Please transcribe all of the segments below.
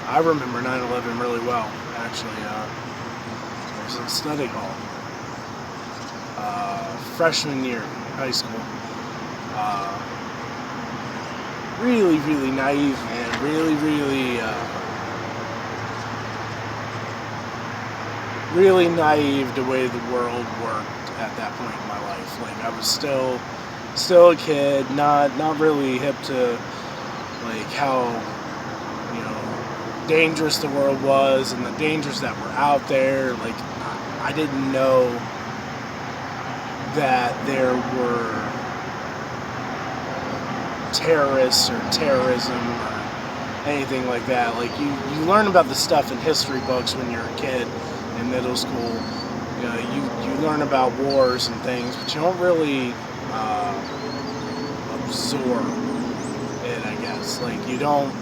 I remember 9/11 really well, actually. I was in study hall, freshman year in high school. Really, really naive, man. Really naive the way the world worked at that point in my life. Like, I was still a kid, not really hip to like how, you know, dangerous the world was and the dangers that were out there. Like, I didn't know that there were terrorists or terrorism or anything like that. Like, you learn about the stuff in history books when you're a kid in middle school. You know, you learn about wars and things, but you don't really absorb it, I guess. Like, you don't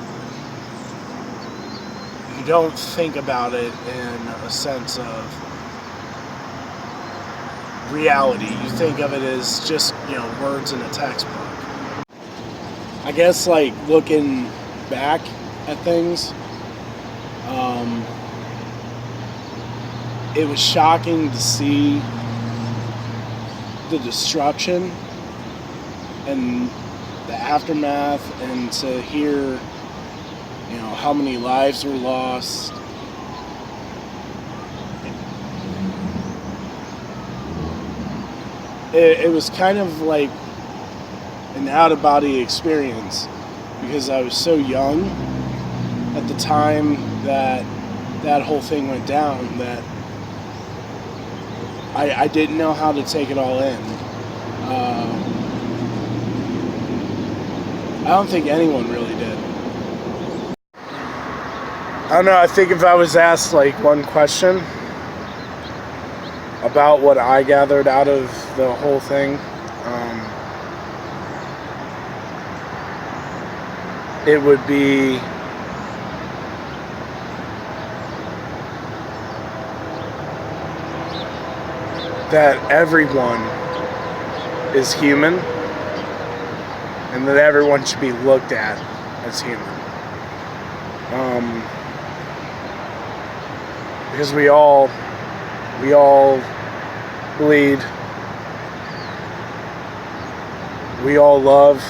think about it in a sense of reality. You think of it as just, you know, words in a textbook. I guess, like, looking back at things, it was shocking to see the destruction and the aftermath, and to hear, you know, how many lives were lost. It was kind of like an out-of-body experience, because I was so young at the time that whole thing went down, that I didn't know how to take it all in. I don't think anyone really did. I don't know, I think if I was asked like one question about what I gathered out of the whole thing, it would be that everyone is human, and that everyone should be looked at as human. Because we all bleed, we all love,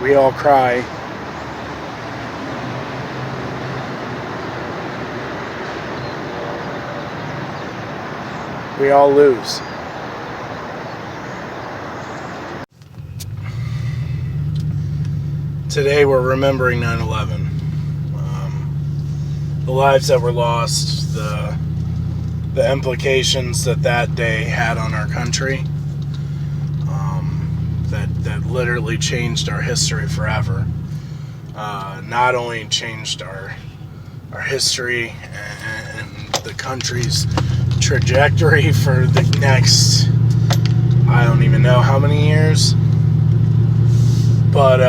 we all cry. We all lose. Today we're remembering 9/11. The lives that were lost, the implications that day had on our country, that literally changed our history forever. Not only changed our history and the country's trajectory for the next, I don't even know how many years, but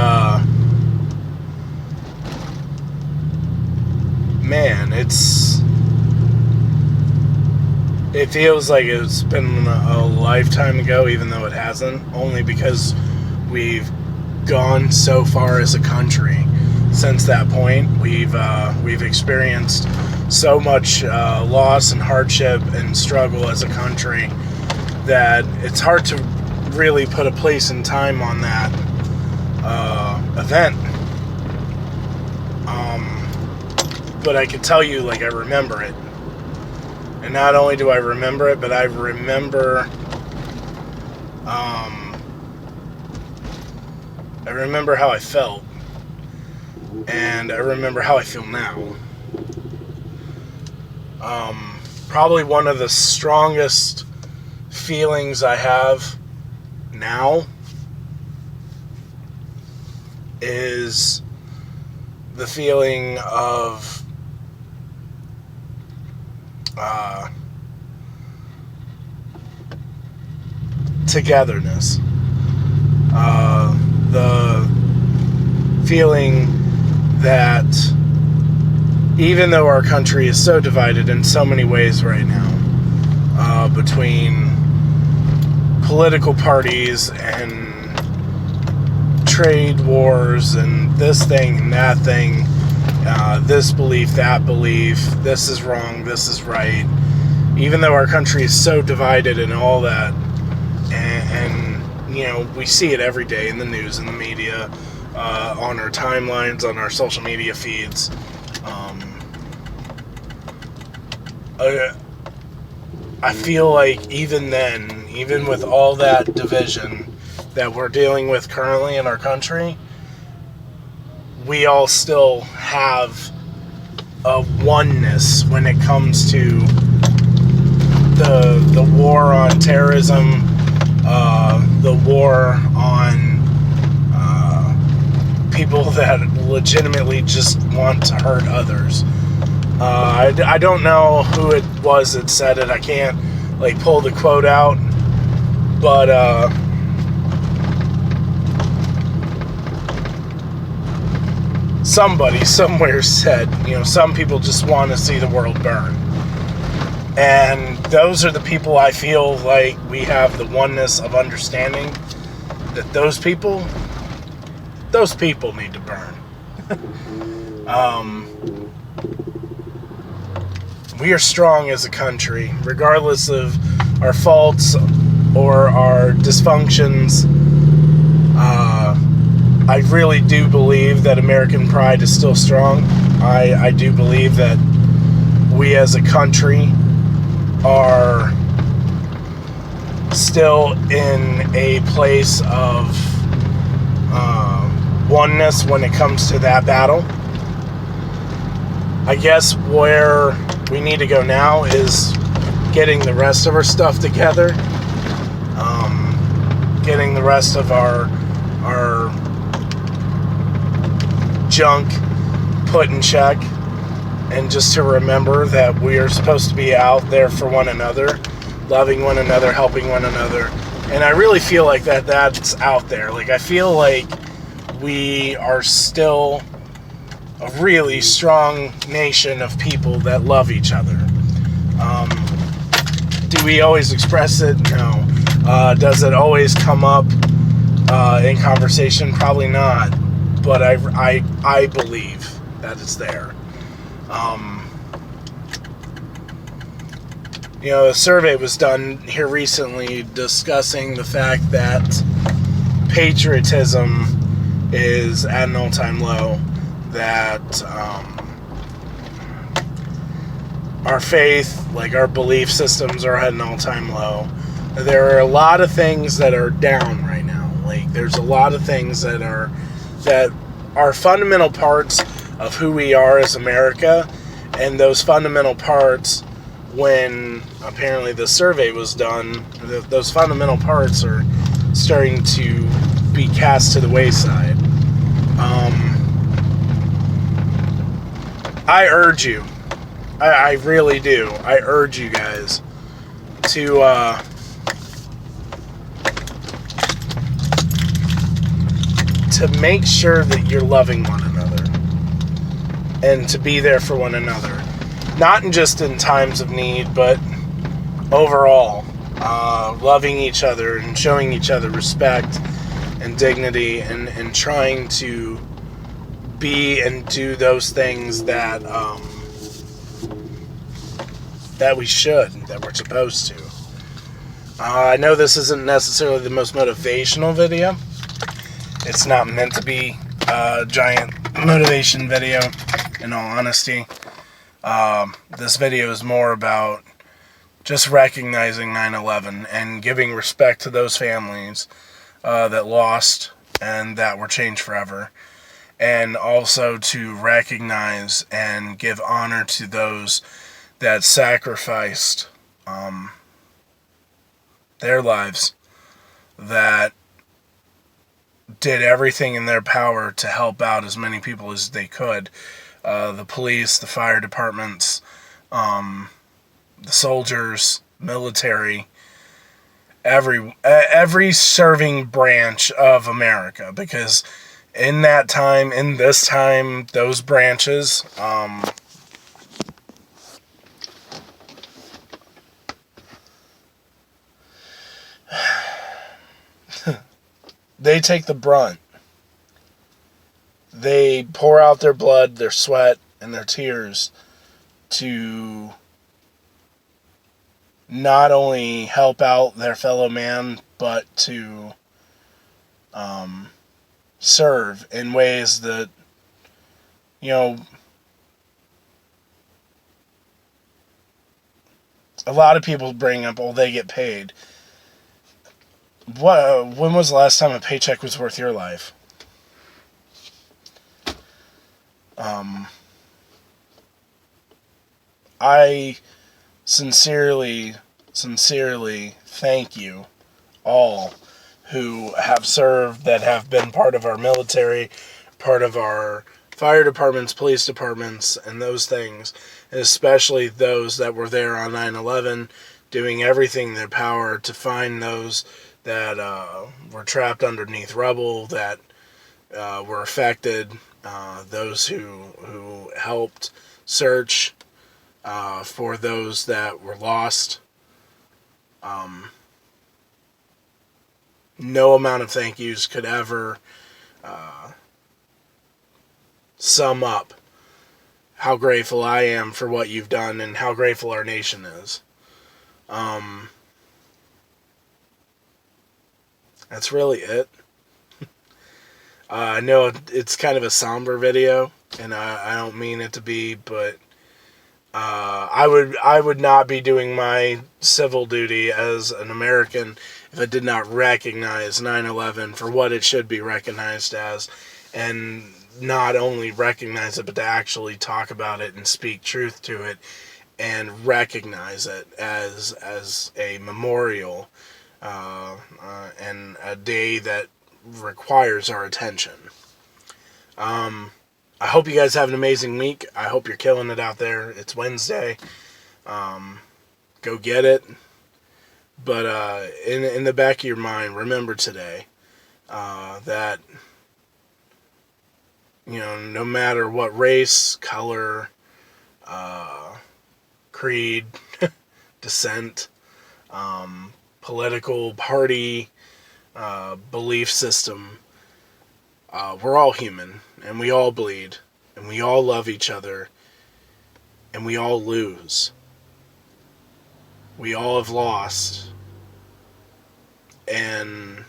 man, it feels like it's been a lifetime ago, even though it hasn't, only because we've gone so far as a country since that point. We've experienced so much loss and hardship and struggle as a country that it's hard to really put a place and time on that event. But I can tell you, like, I remember it. And not only do I remember it, but I remember how I felt, and I remember how I feel now. Probably one of the strongest feelings I have now is the feeling of togetherness. The feeling that even though our country is so divided in so many ways right now, between political parties and trade wars and this thing and that thing this belief, that belief, this is wrong, this is right. Even though our country is so divided and all that, and you know, we see it every day in the news, in the media, on our timelines, on our social media feeds. I feel like even then, even with all that division that we're dealing with currently in our country, we all still have a oneness when it comes to the war on terrorism, the war on people that legitimately just want to hurt others. I don't know who it was that said it. I can't like pull the quote out, but somebody somewhere said, you know, some people just want to see the world burn. And those are the people I feel like we have the oneness of understanding that those people need to burn. We are strong as a country, regardless of our faults or our dysfunctions. I really do believe that American pride is still strong. I do believe that we as a country are still in a place of oneness when it comes to that battle. I guess where we need to go now is getting the rest of our stuff together, getting the rest of our junk put in check, and just to remember that we are supposed to be out there for one another, loving one another, helping one another. And I really feel like that's out there. Like, I feel like we are still a really strong nation of people that love each other. Do we always express it? No. Does it always come up in conversation? Probably not. But I believe that it's there. You know, a survey was done here recently discussing the fact that patriotism is at an all-time low, that our faith, like our belief systems, are at an all-time low. There are a lot of things that are down right now. Like, there's a lot of things that are fundamental parts of who we are as America, and those fundamental parts, when apparently the survey was done, those fundamental parts are starting to be cast to the wayside. I urge you, I really do, I urge you guys to make sure that you're loving one another and to be there for one another. Not just in times of need, but overall. Loving each other and showing each other respect and dignity, and trying to be and do those things that we should, that we're supposed to. I know this isn't necessarily the most motivational video. It's not meant to be a giant motivation video, in all honesty. This video is more about just recognizing 9/11 and giving respect to those families that lost and that were changed forever. And also to recognize and give honor to those that sacrificed their lives, that did everything in their power to help out as many people as they could. The police, the fire departments, the soldiers, military, every serving branch of America, because in that time, in this time, those branches, they take the brunt. they pour out their blood, their sweat, and their tears to not only help out their fellow man, but to serve in ways that, you know, a lot of people bring up, oh, they get paid. When was the last time a paycheck was worth your life? I sincerely thank you all who have served, that have been part of our military, part of our fire departments, police departments, and those things, and especially those that were there on 9/11, doing everything in their power to find those that were trapped underneath rubble, that were affected, those who helped search for those that were lost. No amount of thank yous could ever sum up how grateful I am for what you've done and how grateful our nation is. That's really it. I know it's kind of a somber video, and I don't mean it to be, but I would not be doing my civil duty as an American if I did not recognize 9/11 for what it should be recognized as, and not only recognize it, but to actually talk about it and speak truth to it, and recognize it as a memorial and a day that requires our attention. I hope you guys have an amazing week. I hope you're killing it out there. It's Wednesday. Go get it. But in the back of your mind, remember today that, you know, no matter what race, color, creed, descent, political party, belief system, we're all human, and we all bleed, and we all love each other, and we all lose. We all have lost, and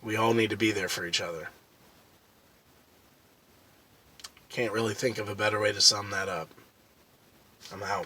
we all need to be there for each other. Can't really think of a better way to sum that up. I'm out.